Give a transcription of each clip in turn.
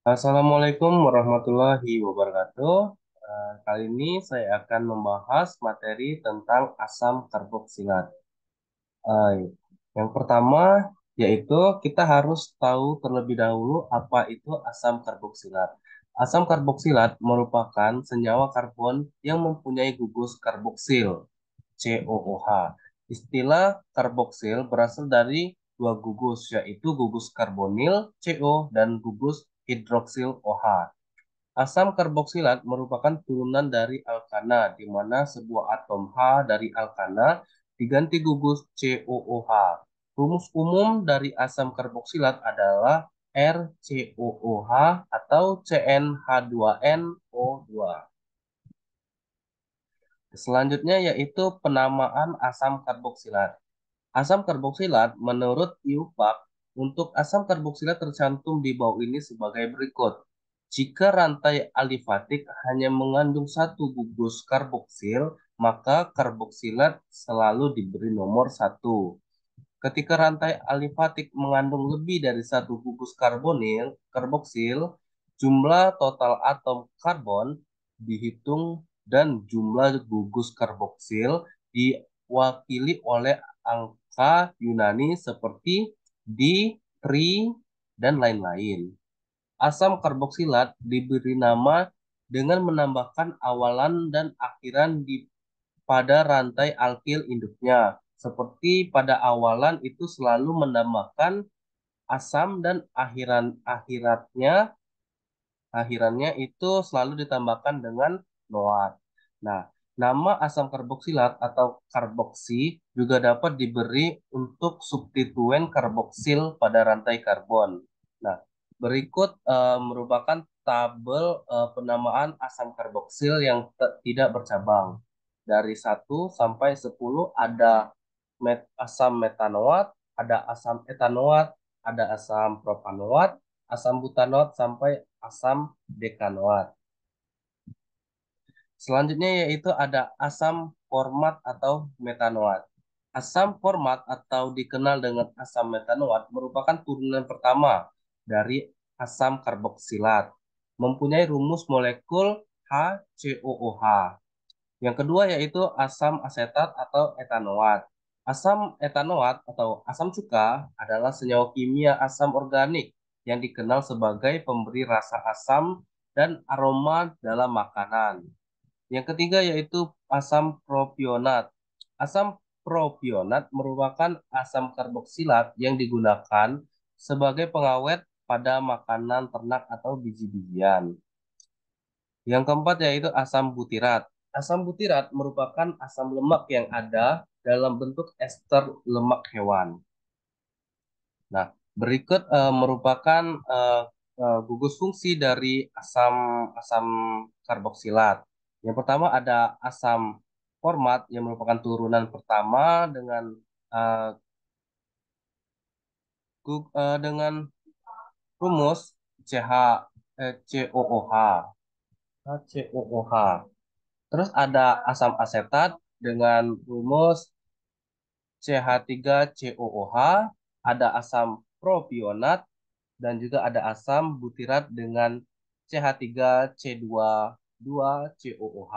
Assalamualaikum warahmatullahi wabarakatuh. Kali ini saya akan membahas materi tentang asam karboksilat. Eh, yang pertama yaitu kita harus tahu terlebih dahulu apa itu asam karboksilat. Asam karboksilat merupakan senyawa karbon yang mempunyai gugus karboksil, COOH. Istilah karboksil berasal dari dua gugus, yaitu gugus karbonil, CO, dan gugus hidroksil, OH. Asam karboksilat merupakan turunan dari alkana, di mana sebuah atom H dari alkana diganti gugus COOH. Rumus umum dari asam karboksilat adalah RCOOH atau CnH2nO2. Selanjutnya yaitu penamaan asam karboksilat. Asam karboksilat menurut IUPAC untuk asam karboksilat tercantum di bawah ini sebagai berikut. Jika rantai alifatik hanya mengandung satu gugus karboksil, maka karboksilat selalu diberi nomor satu. Ketika rantai alifatik mengandung lebih dari satu gugus karboksil, jumlah total atom karbon dihitung dan jumlah gugus karboksil diwakili oleh angka Yunani seperti di, tri, dan lain-lain. Asam karboksilat diberi nama dengan menambahkan awalan dan akhiran pada rantai alkil induknya. Seperti pada awalan itu selalu menambahkan asam dan akhirannya itu selalu ditambahkan dengan NOAT. Nah, nama asam karboksilat atau karboksi juga dapat diberi untuk substituen karboksil pada rantai karbon. Nah, berikut merupakan tabel penamaan asam karboksil yang tidak bercabang. Dari 1 sampai 10 ada asam metanoat, ada asam etanoat, ada asam propanoat, asam butanoat, sampai asam dekanoat. Selanjutnya yaitu ada asam format atau metanoat. Asam format atau dikenal dengan asam metanoat merupakan turunan pertama dari asam karboksilat. Mempunyai rumus molekul HCOOH. Yang kedua yaitu asam asetat atau etanoat. Asam etanoat atau asam cuka adalah senyawa kimia asam organik yang dikenal sebagai pemberi rasa asam dan aroma dalam makanan. Yang ketiga yaitu asam propionat. Asam propionat merupakan asam karboksilat yang digunakan sebagai pengawet pada makanan ternak atau biji-bijian. Yang keempat yaitu asam butirat. Asam butirat merupakan asam lemak yang ada dalam bentuk ester lemak hewan. Nah, berikut merupakan eh, gugus fungsi dari asam asam karboksilat. Yang pertama ada asam format yang merupakan turunan pertama dengan eh, dengan rumus COOH. COOH. Terus ada asam asetat dengan rumus CH3COOH, ada asam propionat, dan juga ada asam butirat dengan CH3C22COOH.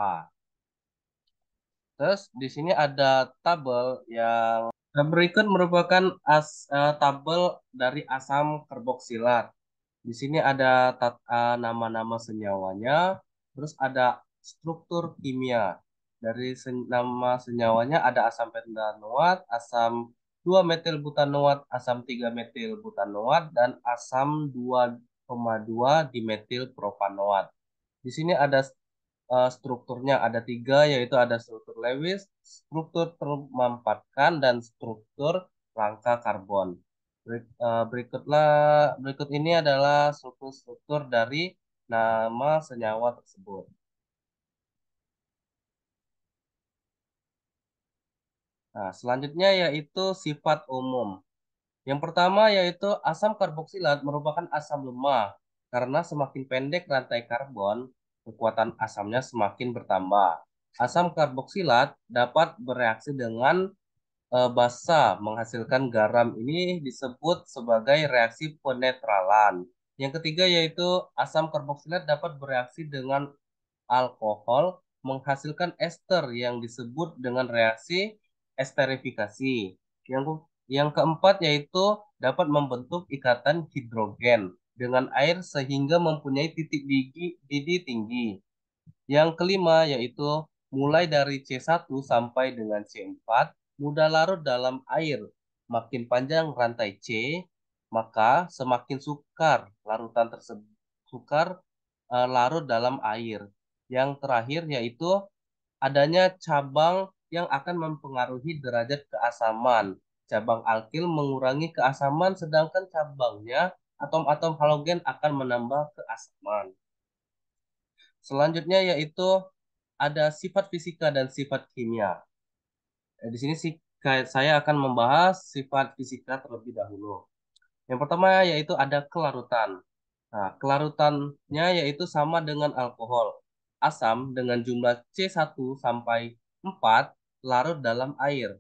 Terus di sini ada tabel yang berikut merupakan tabel dari asam karboksilat. Di sini ada nama-nama senyawanya, terus ada struktur kimia. Dari nama senyawanya ada asam pentanoat, asam 2-metil butanoat, asam 3-metil butanoat, dan asam 2,2 dimetil propanoat. Di sini ada strukturnya ada tiga, yaitu ada struktur Lewis, struktur termampatkan, dan struktur rangka karbon. Berikut ini adalah struktur-struktur dari nama senyawa tersebut. Nah, selanjutnya yaitu sifat umum. Yang pertama yaitu asam karboksilat merupakan asam lemah karena semakin pendek rantai karbon, kekuatan asamnya semakin bertambah. Asam karboksilat dapat bereaksi dengan basa menghasilkan garam. Ini disebut sebagai reaksi penetralan. Yang ketiga yaitu asam karboksilat dapat bereaksi dengan alkohol menghasilkan ester yang disebut dengan reaksi esterifikasi. Yang keempat yaitu dapat membentuk ikatan hidrogen dengan air sehingga mempunyai titik didih tinggi. Yang kelima yaitu mulai dari C1 sampai dengan C4 mudah larut dalam air. Makin panjang rantai C, maka semakin sukar larutan tersebut larut dalam air. Yang terakhir yaitu adanya cabang yang akan mempengaruhi derajat keasaman. Cabang alkil mengurangi keasaman sedangkan cabangnya atom-atom halogen akan menambah keasaman. Selanjutnya yaitu ada sifat fisika dan sifat kimia. Di sini sih saya akan membahas sifat fisika terlebih dahulu. Yang pertama yaitu ada kelarutan. Nah, kelarutannya yaitu sama dengan alkohol. Asam dengan jumlah C1 sampai 4 larut dalam air.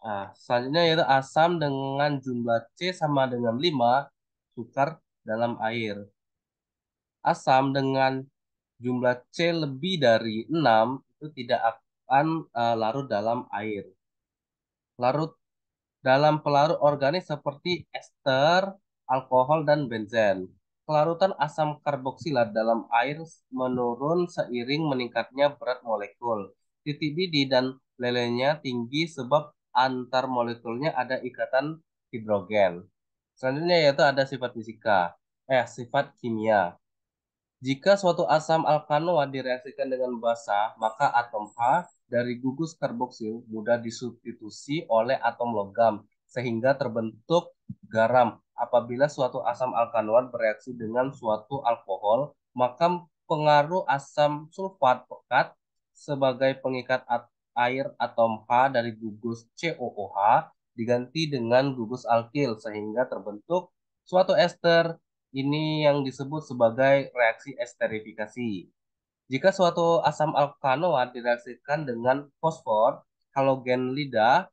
Nah, selanjutnya yaitu asam dengan jumlah C sama dengan 5 sukar dalam air. Asam dengan jumlah C lebih dari 6 itu tidak akan larut dalam air. Larut dalam pelarut organik seperti ester, alkohol, dan benzen. Kelarutan asam karboksilat dalam air menurun seiring meningkatnya berat molekul. Titik didih dan lelenya tinggi sebab antar molekulnya ada ikatan hidrogen. Selanjutnya yaitu ada sifat fisika, sifat kimia. Jika suatu asam alkanoat direaksikan dengan basa, maka atom H dari gugus karboksil mudah disubstitusi oleh atom logam sehingga terbentuk garam. Apabila suatu asam alkanoat bereaksi dengan suatu alkohol, maka pengaruh asam sulfat pekat sebagai pengikat air atom H dari gugus COOH diganti dengan gugus alkil sehingga terbentuk suatu ester ini yang disebut sebagai reaksi esterifikasi. Jika suatu asam alkanoat direaksikan dengan fosfor, halogen lidah,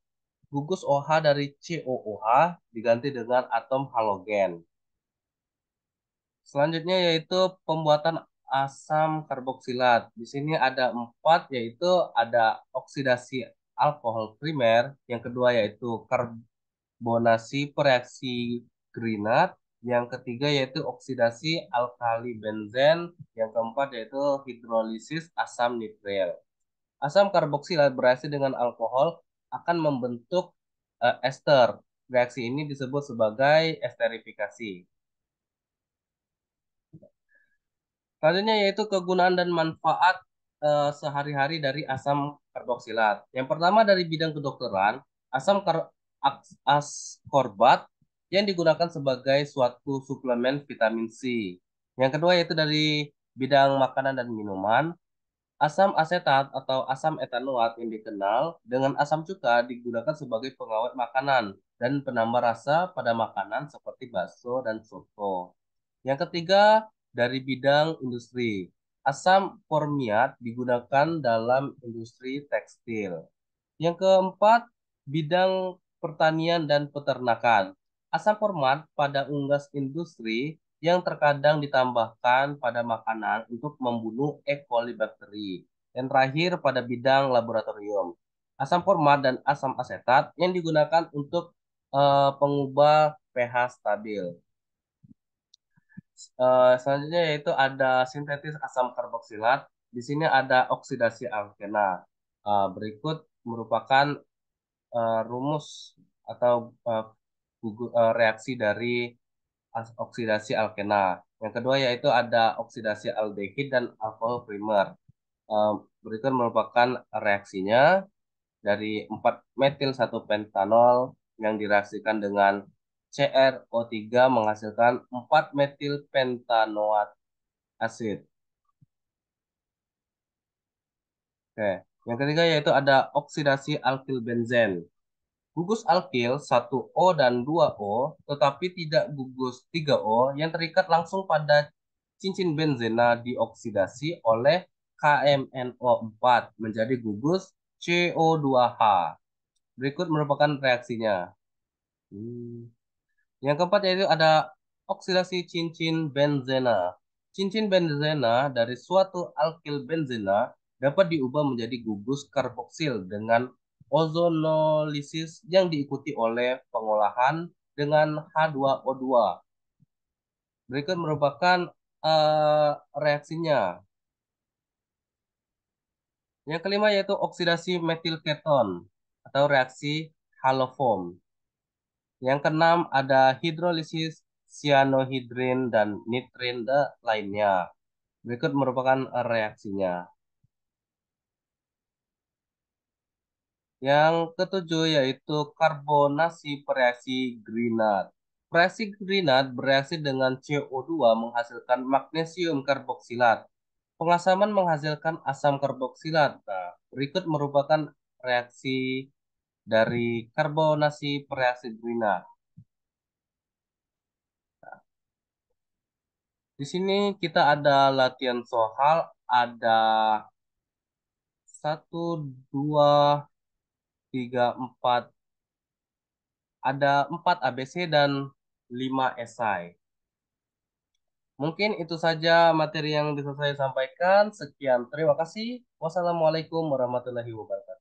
gugus OH dari COOH diganti dengan atom halogen. Selanjutnya yaitu pembuatan asam karboksilat. Di sini ada 4, yaitu ada oksidasi alkohol primer, yang kedua yaitu karbonasi pereaksi Grignard, yang ketiga yaitu oksidasi alkali benzen, yang keempat yaitu hidrolisis asam nitrit. Asam karboksilat bereaksi dengan alkohol akan membentuk ester. Reaksi ini disebut sebagai esterifikasi. Selanjutnya yaitu kegunaan dan manfaat sehari-hari dari asam karboksilat. Yang pertama dari bidang kedokteran, asam ascorbat yang digunakan sebagai suatu suplemen vitamin C. Yang kedua yaitu dari bidang makanan dan minuman, asam asetat atau asam etanoat yang dikenal dengan asam cuka digunakan sebagai pengawet makanan dan penambah rasa pada makanan seperti bakso dan soto. Yang ketiga, dari bidang industri. Asam formiat digunakan dalam industri tekstil. Yang keempat, bidang pertanian dan peternakan. Asam format pada unggas industri yang terkadang ditambahkan pada makanan untuk membunuh E. coli bakteri. Yang terakhir, pada bidang laboratorium. Asam format dan asam asetat yang digunakan untuk pengubah pH stabil. Selanjutnya yaitu ada sintetis asam karboksilat. Di sini ada oksidasi alkena. Berikut merupakan rumus atau reaksi dari oksidasi alkena. Yang kedua yaitu ada oksidasi aldehid dan alkohol primer. Berikut merupakan reaksinya dari 4 metil 1 pentanol yang direaksikan dengan CrO3 menghasilkan 4 metil pentanoat asid. Oke. Yang ketiga yaitu ada oksidasi alkil benzen. Gugus alkil 1O dan 2O, tetapi tidak gugus 3O yang terikat langsung pada cincin benzena dioksidasi oleh KMNO4 menjadi gugus CO2H. Berikut merupakan reaksinya. Hmm. Yang keempat yaitu ada Oksidasi cincin benzena. Cincin benzena dari suatu alkil benzena dapat diubah menjadi gugus karboksil dengan ozonolisis yang diikuti oleh pengolahan dengan H2O2. Berikut merupakan reaksinya. Yang kelima yaitu oksidasi metil keton atau reaksi haloform. Yang keenam ada hidrolisis cyanohidrin dan nitrin lainnya. Berikut merupakan reaksinya. Yang ketujuh yaitu karbonasi bereaksi Grignard. Reaksi Grignard bereaksi dengan CO2 menghasilkan magnesium karboksilat. Pengasaman menghasilkan asam karboksilat. Nah, berikut merupakan reaksi dari karbonasi bereaksi Grignard. Di sini kita ada latihan soal, ada satu, dua, tiga, empat, ada 4 ABC dan 5 esai. Mungkin itu saja materi yang bisa saya sampaikan. Sekian, terima kasih. Wassalamualaikum warahmatullahi wabarakatuh.